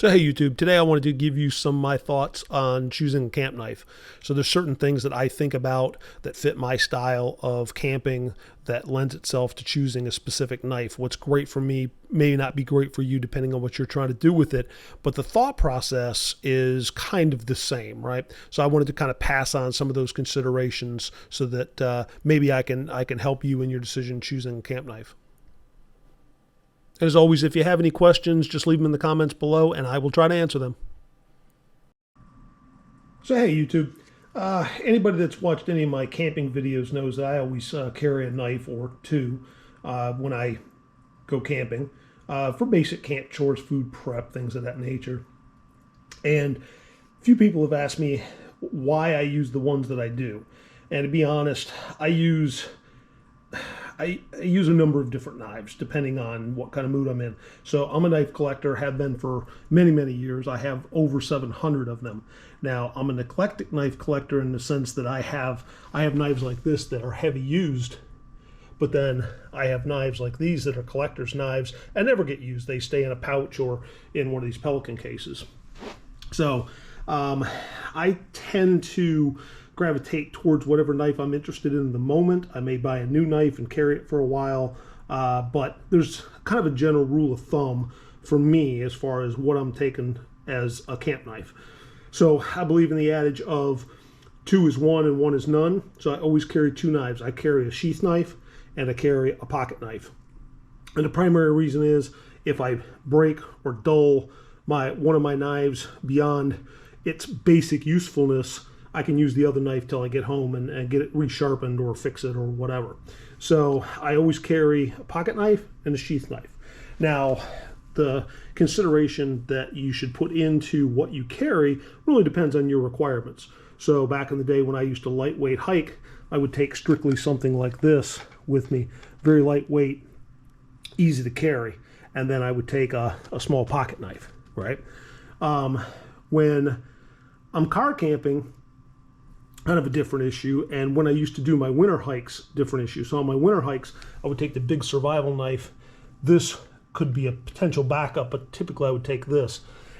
So hey YouTube, today I wanted to give you some of my thoughts on choosing a camp knife. So there's certain things that I think about that fit my style of camping that lends itself to choosing a specific knife. What's great for me may not be great for you depending on what you're trying to do with it, but the thought process is kind of the same, right? So I wanted to kind of pass on some of those considerations so that maybe I can help you in your decision choosing a camp knife. As always, if you have any questions, just leave them in the comments below and I will try to answer them. So hey YouTube, anybody that's watched any of my camping videos knows that I always carry a knife or two when I go camping for basic camp chores, food prep, things of that nature. And a few people have asked me why I use the ones that I do. And to be honest, I use a number of different knives depending on what kind of mood I'm in. So I'm a knife collector, have been for many, many years. I have over 700 of them. Now I'm an eclectic knife collector in the sense that I have knives like this that are heavy used, but then I have knives like these that are collector's knives and never get used. They stay in a pouch or in one of these Pelican cases. So I tend to gravitate towards whatever knife I'm interested in the moment. I may buy a new knife and carry it for a while, but there's kind of a general rule of thumb for me as far as what I'm taking as a camp knife. So I believe in the adage of 2 is 1 and 1 is none. So I always carry 2 knives. I carry a sheath knife and I carry a pocket knife. And the primary reason is if I break or dull one of my knives beyond its basic usefulness, I can use the other knife till I get home and get it resharpened or fix it or whatever. So I always carry a pocket knife and a sheath knife. Now, the consideration that you should put into what you carry really depends on your requirements. So back in the day when I used to lightweight hike, I would take strictly something like this with me, very lightweight, easy to carry. And then I would take a small pocket knife, right? When I'm car camping, kind of a different issue, and when I used to do my winter hikes, different issue. So on my winter hikes, I would take the big survival knife. This could be a potential backup, but typically I would take this.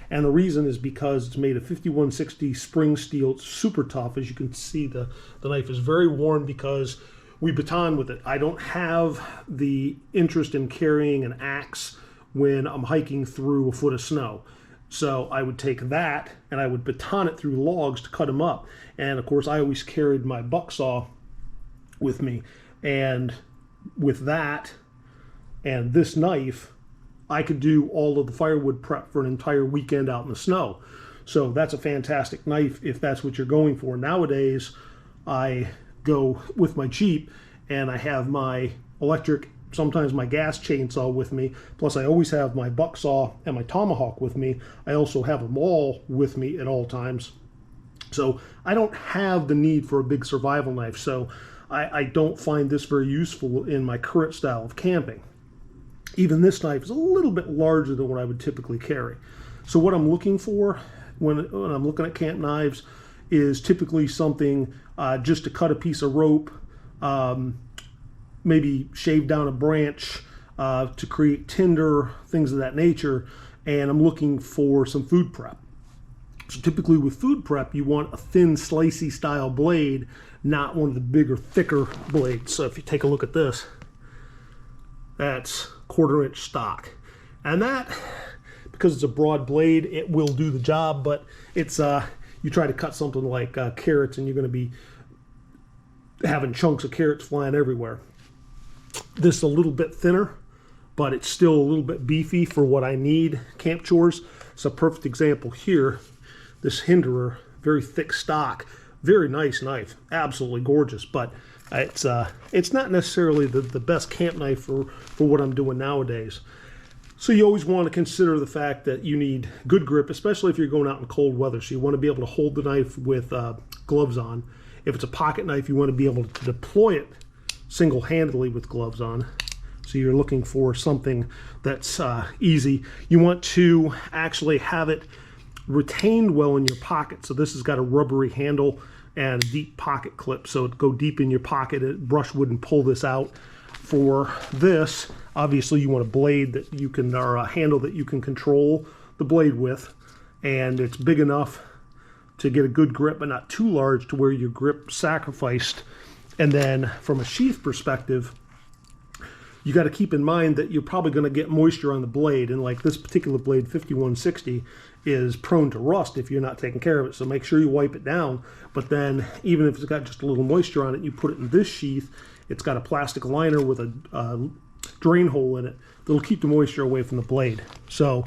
And the reason is because it's made of 5160 spring steel. It's super tough. As you can see, the knife is very worn because we baton with it. I don't have the interest in carrying an axe when I'm hiking through a foot of snow. So I would take that and I would baton it through logs to cut them up. And of course, I always carried my buck saw with me. And with that and this knife, I could do all of the firewood prep for an entire weekend out in the snow. So that's a fantastic knife if that's what you're going for. Nowadays, I go with my Jeep and I have my electric, sometimes my gas chainsaw with me, plus I always have my buck saw and my tomahawk with me. I also have them all with me at all times. So I don't have the need for a big survival knife, so I don't find this very useful in my current style of camping. Even this knife is a little bit larger than what I would typically carry. So what I'm looking for when I'm looking at camp knives is typically something just to cut a piece of rope, maybe shave down a branch to create tinder, things of that nature, and I'm looking for some food prep. So typically with food prep, you want a thin, slicey style blade, not one of the bigger, thicker blades. So if you take a look at this, that's 1/4 inch stock. And that, because it's a broad blade, it will do the job, but it's, you try to cut something like carrots and you're gonna be having chunks of carrots flying everywhere. This is a little bit thinner, but it's still a little bit beefy for what I need camp chores. It's a perfect example here. This Hinderer, very thick stock, very nice knife, absolutely gorgeous, but it's not necessarily the best camp knife for what I'm doing nowadays. So you always want to consider the fact that you need good grip, especially if you're going out in cold weather. So you want to be able to hold the knife with gloves on. If it's a pocket knife, you want to be able to deploy it single-handedly with gloves on. So you're looking for something that's easy. You want to actually have it retained well in your pocket. So this has got a rubbery handle and a deep pocket clip, so it go deep in your pocket. Brush wouldn't pull this out. For this, obviously you want a blade that you can, or a handle that you can control the blade width, and it's big enough to get a good grip, but not too large to where your grip sacrificed. And then from a sheath perspective, you got to keep in mind that you're probably going to get moisture on the blade, and like this particular blade 5160 is prone to rust if you're not taking care of it, so make sure you wipe it down. But then even if it's got just a little moisture on it, you put it in this sheath, it's got a plastic liner with a drain hole in it that'll keep the moisture away from the blade. So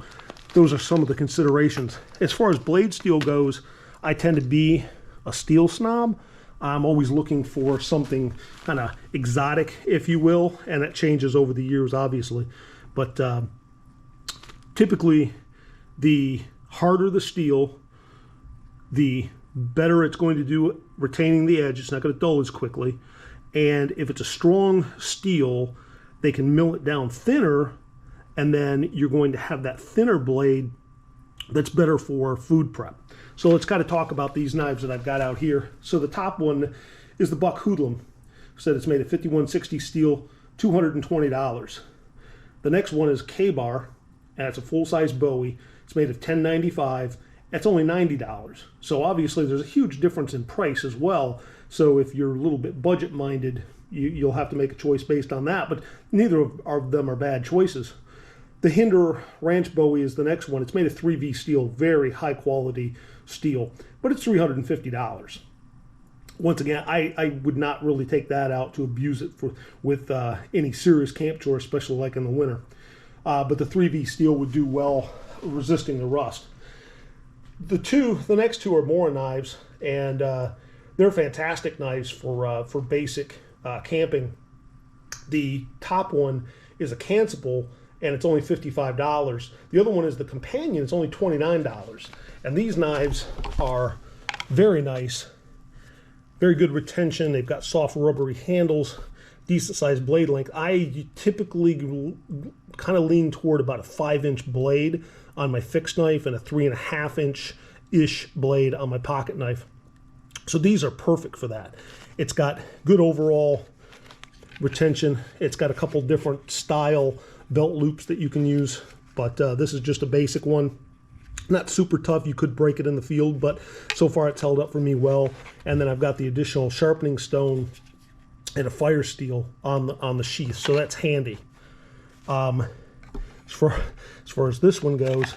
those are some of the considerations. As far as blade steel goes, I tend to be a steel snob. I'm always looking for something kind of exotic, if you will, and it changes over the years, obviously. But typically, the harder the steel, the better it's going to do retaining the edge. It's not going to dull as quickly. And if it's a strong steel, they can mill it down thinner, and then you're going to have that thinner blade that's better for food prep. So let's kind of talk about these knives that I've got out here. So the top one is the Buck Hoodlum. Said it's made of 5160 steel, $220. The next one is K-Bar, and it's a full-size Bowie. It's made of 1095. That's only $90. So obviously there's a huge difference in price as well. So if you're a little bit budget-minded, you'll have to make a choice based on that. But neither of them are bad choices. The Hinder Ranch Bowie is the next one. It's made of 3V steel, very high quality steel, but it's $350. Once again, I would not really take that out to abuse it with any serious camp chore, especially like in the winter. But the 3V steel would do well resisting the rust. The next two are Mora knives, and they're fantastic knives for basic camping. The top one is a cancelable, and it's only $55. The other one is the Companion. It's only $29. And these knives are very nice, very good retention. They've got soft rubbery handles, decent sized blade length. I typically kind of lean toward about a 5-inch blade on my fixed knife and a 3.5-inch-ish blade on my pocket knife. So these are perfect for that. It's got good overall retention. It's got a couple different style belt loops that you can use, but this is just a basic one. Not super tough. You could break it in the field, but so far it's held up for me well. And then I've got the additional sharpening stone and a fire steel on the sheath, so that's handy. As far as this one goes,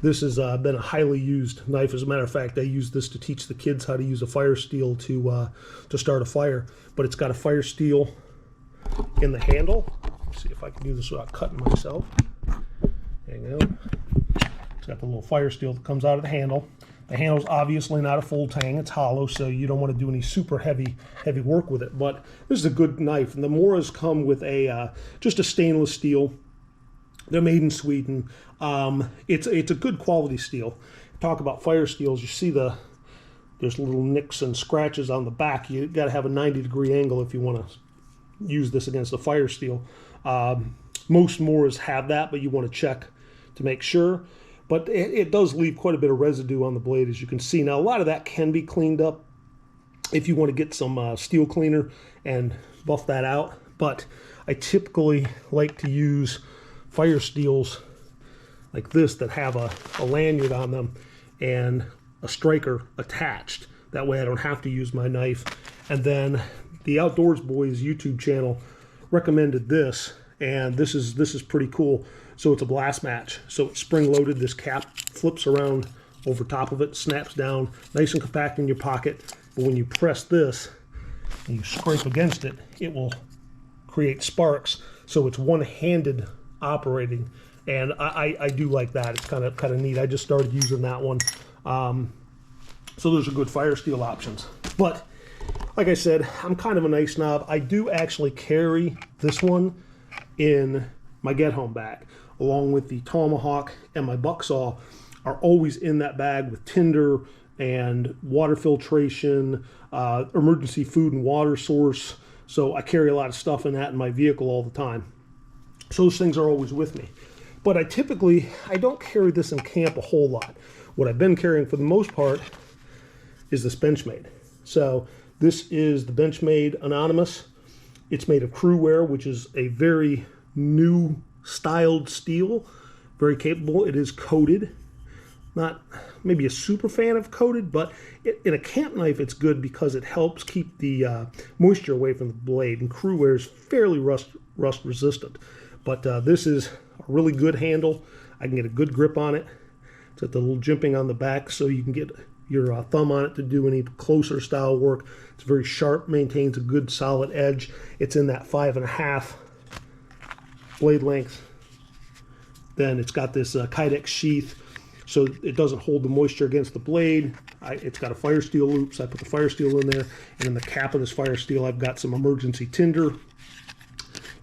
this has been a highly used knife. As a matter of fact, I use this to teach the kids how to use a fire steel to start a fire. But it's got a fire steel in the handle. Let's see if I can do this without cutting myself. There you go. It's got the little fire steel that comes out of the handle. The handle's obviously not a full tang, it's hollow, so you don't want to do any super heavy work with it. But this is a good knife, and the Moras come with just a stainless steel. They're made in Sweden. It's a good quality steel. Talk about fire steels, you see there's little nicks and scratches on the back. You got to have a 90-degree angle if you want to use this against a fire steel. Most Moras have that, but you want to check to make sure. But it does leave quite a bit of residue on the blade, as you can see. Now, a lot of that can be cleaned up if you want to get some steel cleaner and buff that out. But I typically like to use fire steels like this that have a lanyard on them and a striker attached. That way I don't have to use my knife. And then the Outdoors Boys YouTube channel recommended this, and this is pretty cool. So it's a blast match. So it's spring loaded. This cap flips around over top of it, snaps down, nice and compact in your pocket. But when you press this and you scrape against it, it will create sparks. So it's one-handed operating, and I do like that. It's kind of neat. I just started using that one. So those are good fire steel options. But like I said, I'm kind of a knife snob. I do actually carry this one in my get-home bag, along with the Tomahawk and my buck saw are always in that bag with tinder and water filtration, emergency food and water source. So I carry a lot of stuff in that in my vehicle all the time. So those things are always with me. But I don't carry this in camp a whole lot. What I've been carrying for the most part is this Benchmade. So this is the Benchmade Anonymous. It's made of Crewware, which is a very new styled steel, very capable. It is coated. Not maybe a super fan of coated, but in a camp knife, it's good because it helps keep the moisture away from the blade. And Cruware is fairly rust resistant. But this is a really good handle. I can get a good grip on it. It's got the little jimping on the back so you can get your thumb on it to do any closer style work. It's very sharp, maintains a good solid edge. It's in that 5.5 blade length. Then it's got this Kydex sheath, so it doesn't hold the moisture against the blade. It's got a fire steel loop, so I put the fire steel in there. And in the cap of this fire steel, I've got some emergency tinder.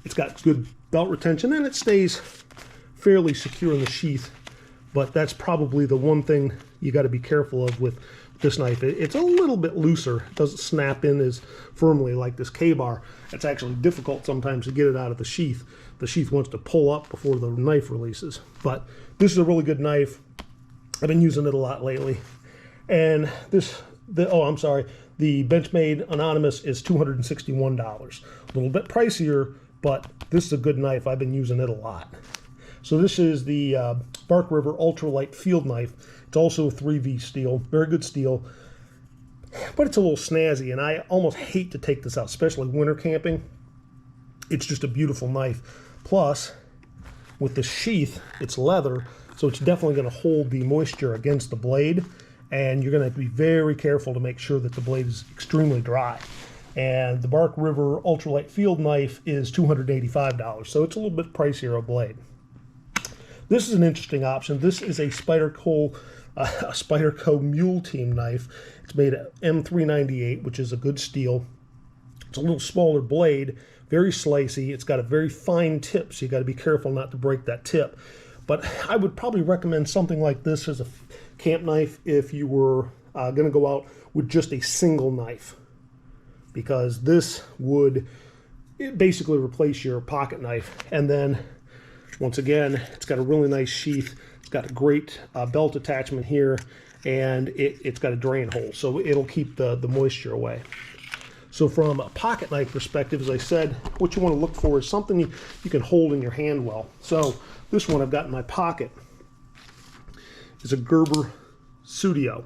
It's got good belt retention, and it stays fairly secure in the sheath. But that's probably the one thing you got to be careful of with this knife. It's a little bit looser. It doesn't snap in as firmly like this K-bar. It's actually difficult sometimes to get it out of the sheath. The sheath wants to pull up before the knife releases. But this is a really good knife. I've been using it a lot lately. And the Benchmade Anonymous is $261. A little bit pricier, but this is a good knife. I've been using it a lot. So this is the Bark River Ultralight Field Knife. It's also a 3V steel, very good steel, but it's a little snazzy, and I almost hate to take this out, especially winter camping. It's just a beautiful knife. Plus, with the sheath, it's leather, so it's definitely going to hold the moisture against the blade, and you're going to have to be very careful to make sure that the blade is extremely dry. And the Bark River Ultralight Field Knife is $285, so it's a little bit pricier a blade. This is an interesting option. This is a Spyderco Mule Team knife. It's made of M398, which is a good steel. It's a little smaller blade, very slicey. It's got a very fine tip, so you got to be careful not to break that tip. But I would probably recommend something like this as a camp knife if you were going to go out with just a single knife, because this would basically replace your pocket knife. And then once again, it's got a really nice sheath. It's got a great belt attachment here, and it's got a drain hole, so it'll keep the moisture away. So from a pocket knife perspective, as I said, what you want to look for is something you can hold in your hand well. So this one I've got in my pocket is a Gerber Studio.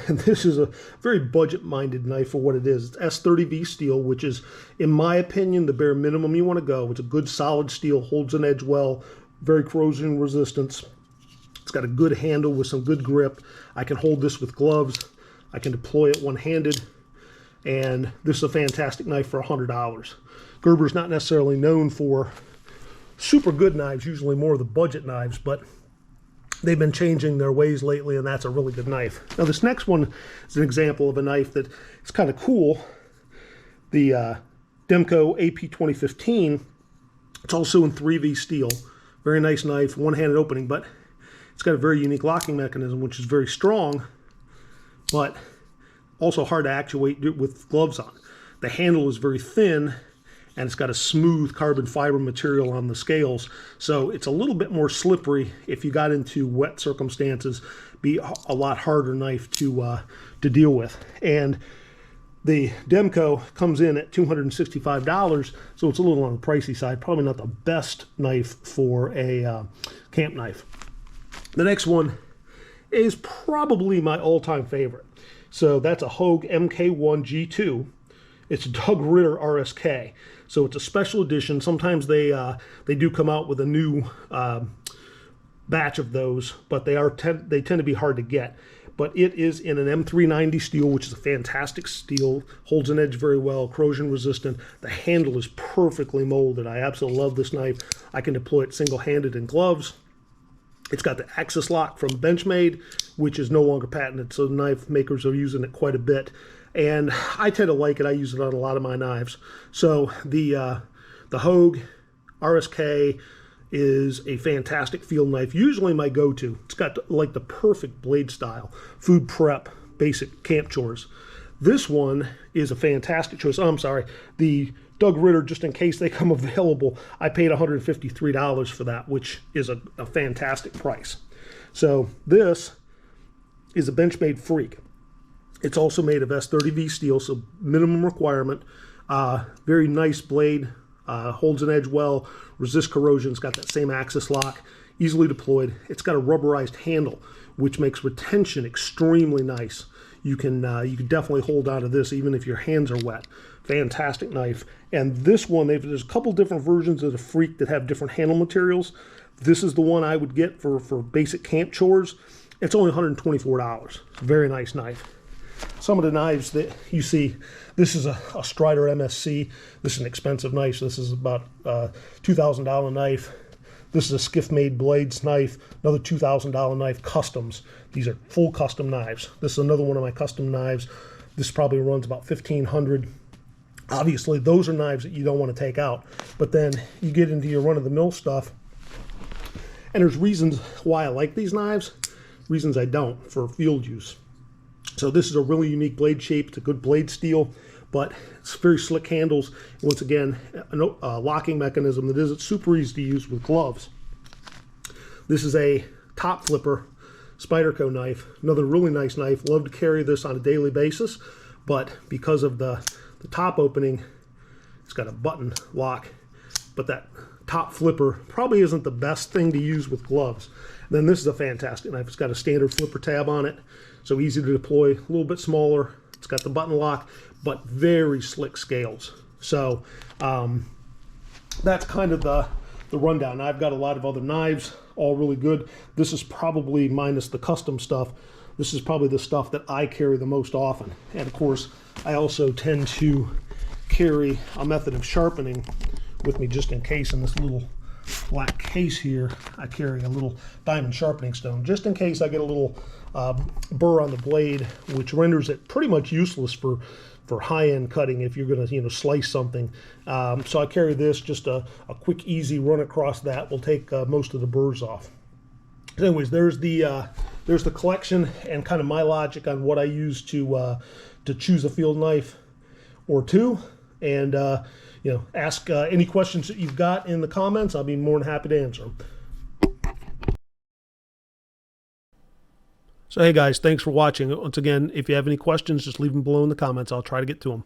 And this is a very budget-minded knife for what it is. It's S30V steel, which is, in my opinion, the bare minimum you want to go. It's a good solid steel, holds an edge well, very corrosion resistance. It's got a good handle with some good grip. I can hold this with gloves. I can deploy it one-handed. And this is a fantastic knife for $100. Gerber's not necessarily known for super good knives, usually more of the budget knives, but they've been changing their ways lately, and that's a really good knife. Now, this next one is an example of a knife that is kind of cool. The Demco AP 2015. It's also in 3V steel. Very nice knife, one-handed opening, but it's got a very unique locking mechanism, which is very strong, but also hard to actuate with gloves on. The handle is very thin, and it's got a smooth carbon fiber material on the scales, so it's a little bit more slippery if you got into wet circumstances. Be a lot harder knife to deal with. And the Demco comes in at $265, so it's a little on the pricey side. Probably not the best knife for a camp knife. The next one is probably my all-time favorite. So that's a Hogue MK1 G2. It's a Doug Ritter RSK. So it's a special edition. Sometimes they do come out with a new batch of those, but they tend to be hard to get. But it is in an M390 steel, which is a fantastic steel, holds an edge very well, corrosion resistant. The handle is perfectly molded. I absolutely love this knife. I can deploy it single-handed in gloves. It's got the axis lock from Benchmade, which is no longer patented, so knife makers are using it quite a bit. And I tend to like it. I use it on a lot of my knives. So the Hogue RSK is a fantastic field knife, usually my go-to. It's got like the perfect blade style, food prep, basic camp chores. This one is a fantastic choice. Oh, I'm sorry, the Doug Ritter, just in case they come available, I paid $153 for that, which is a fantastic price. So this is a Benchmade Freak. It's also made of S30V steel, so minimum requirement. Very nice blade, holds an edge well, resists corrosion. It's got that same axis lock. easily deployed. It's got a rubberized handle, which makes retention extremely nice. You can definitely hold on to this even if your hands are wet. Fantastic knife. And this one, there's a couple different versions of the Freak that have different handle materials. This is the one I would get for basic camp chores. It's only $124. Very nice knife. Some of the knives that you see, this is a Strider MSC. This is an expensive knife. So this is about a $2,000 knife. This is a Skiff-made blades knife, another $2,000 knife, customs. These are full custom knives. This is another one of my custom knives. This probably runs about $1,500. Obviously, those are knives that you don't want to take out. But then you get into your run-of-the-mill stuff, and there's reasons why I like these knives, reasons I don't for field use. So this is a really unique blade shape. It's a good blade steel, but it's very slick handles. Once again, a locking mechanism that isn't super easy to use with gloves. This is a top flipper Spyderco knife. Another really nice knife. Love to carry this on a daily basis, but because of the top opening, it's got a button lock, but that top flipper probably isn't the best thing to use with gloves. And then this is a fantastic knife. It's got a standard flipper tab on it, so easy to deploy, a little bit smaller. It's got the button lock, but very slick scales. So that's kind of the rundown. I've got a lot of other knives, all really good. This is probably, minus the custom stuff, this is probably the stuff that I carry the most often. And of course, I also tend to carry a method of sharpening with me just in case. In this little black case here, I carry a little diamond sharpening stone just in case I get a little burr on the blade, which renders it pretty much useless for high-end cutting if you're going to slice something. So I carry this, just a quick easy run across that will take most of the burrs off. Anyways, there's the collection and kind of my logic on what I use to choose a field knife or two. And ask any questions that you've got in the comments. I'll be more than happy to answer them. So hey guys, thanks for watching. Once again, if you have any questions, just leave them below in the comments. I'll try to get to them.